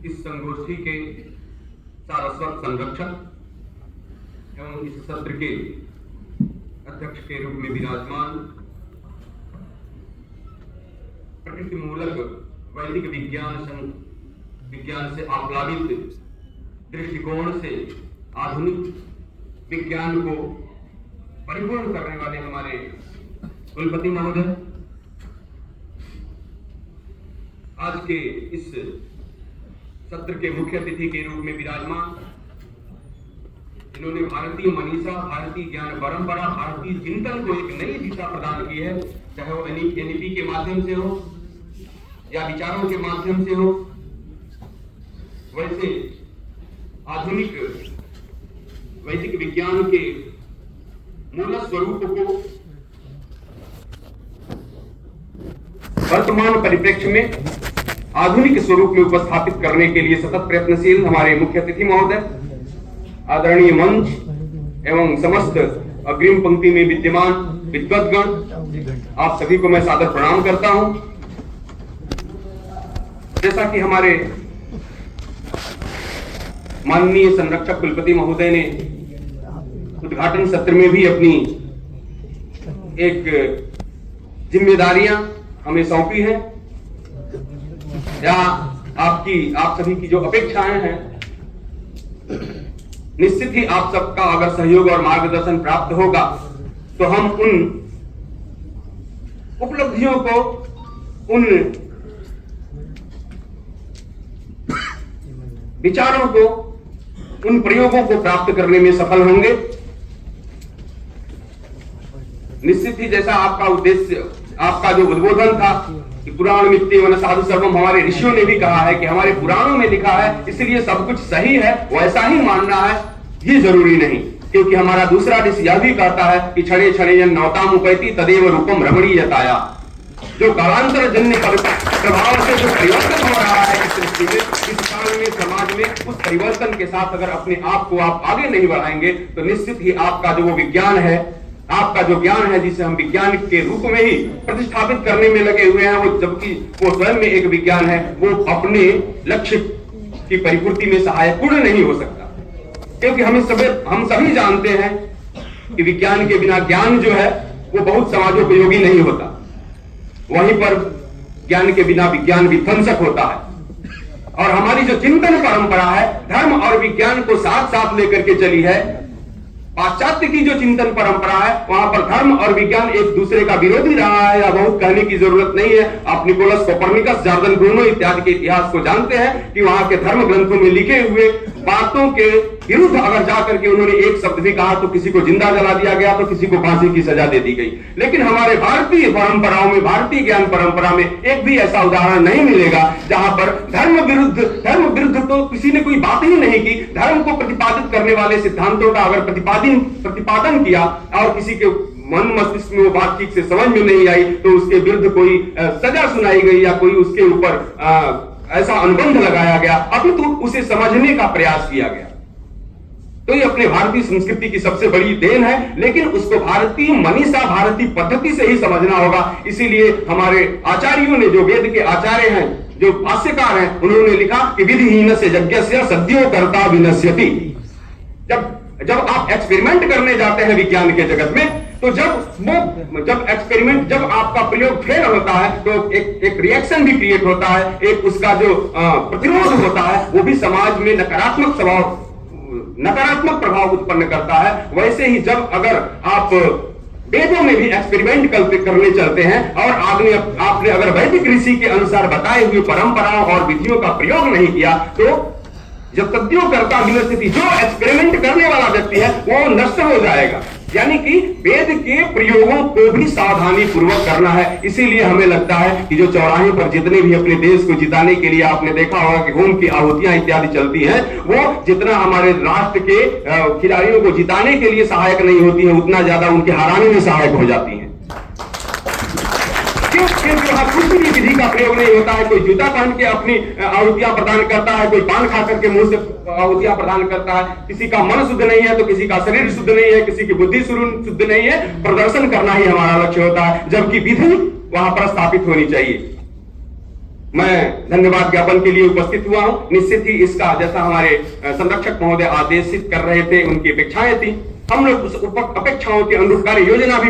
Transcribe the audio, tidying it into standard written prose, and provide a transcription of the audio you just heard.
इस संगोष्ठी के सारस्वत संरक्षक एवं इस सत्र के अध्यक्ष के रूप में विराजमान प्रकृति मूलक वैदिक विज्ञान से आह्लादित दृष्टिकोण से आधुनिक विज्ञान को परिपूर्ण करने वाले हमारे कुलपति महोदय, आज के इस सत्र के मुख्य अतिथि के रूप में विराजमान, इन्होंने भारतीय मनीषा, भारतीय ज्ञान परंपरा, भारतीय चिंतन को एक नई दिशा प्रदान की है, चाहे वो एनईपी के माध्यम से हो या विचारों के माध्यम से हो। वैसे आधुनिक वैदिक विज्ञान के मूल स्वरूप को वर्तमान परिप्रेक्ष्य में आधुनिक स्वरूप में उपस्थापित करने के लिए सतत प्रयत्नशील हमारे मुख्य अतिथि महोदय, आदरणीय मंच एवं समस्त अग्रिम पंक्ति में विद्यमान विद्वद्गण, आप सभी को मैं सादर प्रणाम करता हूं। जैसा कि हमारे माननीय संरक्षक कुलपति महोदय ने उद्घाटन सत्र में भी अपनी एक जिम्मेदारियां हमें सौंपी हैं, या आप सभी की जो अपेक्षाएं हैं, निश्चित ही आप सबका अगर सहयोग और मार्गदर्शन प्राप्त होगा तो हम उन उपलब्धियों को, उन विचारों को, उन प्रयोगों को प्राप्त करने में सफल होंगे। निश्चित ही जैसा आपका उद्देश्य, आपका जो उद्बोधन था कि पुराण मित्ते वन साधु सर्वम, हमारे ऋषियों ने भी कहा है कि हमारे पुराणों में लिखा है इसलिए सब कुछ सही है, वैसा ही मानना है, ये जरूरी नहीं, क्योंकि हमारा दूसरा ऋषि यह भी कहता है कि क्षणे क्षणे जन नवताम उपैति तदेव रूपम रमणीयताया। जो कालांतर जन्य प्रभाव से जो परिवर्तन हो रहा है इस सृष्टि में, इस काल में, समाज में, उस परिवर्तन के साथ अगर अपने आप को आप आगे नहीं बढ़ाएंगे तो निश्चित ही आपका जो वो विज्ञान है, आपका जो ज्ञान है, जिसे हम विज्ञान के रूप में ही प्रतिष्ठापित करने में लगे हुए हैं, वो जबकि वो स्वयं में एक विज्ञान है, वो अपने लक्ष्य की परिपूर्ति में सहायक पूर्ण नहीं हो सकता। क्योंकि हम सभी जानते हैं कि विज्ञान के बिना ज्ञान जो है वो बहुत समाजोपयोगी नहीं होता, वहीं पर ज्ञान के बिना विज्ञान विध्वंसक होता है। और हमारी जो चिंतन परंपरा है, धर्म और विज्ञान को साथ साथ लेकर के चली है। पाश्चात्य की जो चिंतन परंपरा है, वहां पर धर्म और विज्ञान एक दूसरे का विरोधी रहा है, या बहुत कहने की जरूरत नहीं है। आप निकोलस कोपरनिकस, जॉर्डन ब्रूनो इत्यादि के इतिहास को जानते हैं कि वहां के धर्म ग्रंथों में लिखे हुए बातों के विरुद्ध अगर जाकर के उन्होंने एक शब्द भी कहा तो किसी को जिंदा जला दिया गया, तो किसी को फांसी की सजा दे दी गई। लेकिन हमारे भारतीय परंपराओं में, भारतीय ज्ञान परंपरा में एक भी ऐसा उदाहरण नहीं मिलेगा जहां पर धर्म विरुद्ध तो किसी ने कोई बात ही नहीं की। धर्म को प्रतिपादित करने वाले सिद्धांतों का अगर प्रतिपादन किया और किसी के मन मस्तिष्क में वो बात ठीक से समझ में नहीं आई तो उसके विरुद्ध कोई सजा सुनाई गई या कोई उसके ऊपर ऐसा अनुबंध लगाया गया, अपितु उसे समझने का प्रयास किया गया। तो ये अपने भारतीय संस्कृति की सबसे बड़ी देन है, लेकिन उसको भारतीय मनीषा, भारतीय पद्धति से ही समझना होगा। इसीलिए हमारे आचार्यों ने, जो वेद के आचार्य हैं, जो भाष्यकार हैं, उन्होंने लिखा कि विधिहीन से यज्ञस्य सद्यो कर्ता विनश्यति। जब आप एक्सपेरिमेंट करने जाते हैं विज्ञान के जगत में, तो जब आपका प्रयोग फेल होता है तो एक रिएक्शन भी क्रिएट होता है, एक उसका जो प्रतिरोध होता है वो भी समाज में नकारात्मक प्रभाव उत्पन्न करता है। वैसे ही जब अगर आप वेदों में भी एक्सपेरिमेंट करने चलते हैं और आपने अगर वैदिक ऋषि के अनुसार बताए हुए परंपराओं और विधियों का प्रयोग नहीं किया तो जब तद्यो करता विनश्यति, जो एक्सपेरिमेंट करने वाला व्यक्ति है वो नष्ट हो जाएगा। यानी कि वेद के प्रयोगों को भी सावधानी पूर्वक करना है। इसीलिए हमें लगता है कि जो चौराहे पर जितने भी अपने देश को जिताने के लिए आपने देखा होगा कि होम की आहुतियां इत्यादि चलती हैं, वो जितना हमारे राष्ट्र के खिलाड़ियों को जिताने के लिए सहायक नहीं होती है, उतना ज्यादा उनके हराने में सहायक हो जाती है। कुछ भी विधि का प्रयोग नहीं होता है। कोई जूता पहन के अपनी आहुतियां प्रदान करता है, कोई पान खा करके मुंह से आहुतियां प्रदान करता है। किसी का मन शुद्ध नहीं है तो किसी का शरीर शुद्ध नहीं है, किसी की बुद्धि शुद्ध नहीं है। प्रदर्शन करना ही हमारा लक्ष्य होता है, जबकि विधि वहां पर स्थापित होनी चाहिए। मैं धन्यवाद ज्ञापन के लिए उपस्थित हुआ हूं। निश्चित ही इसका जैसा हमारे संरक्षक महोदय आदेशित कर रहे थे, उनकी अपेक्षाएं थी, हम लोग उस अपेक्षाओं के अनुरूप कार्य योजना भी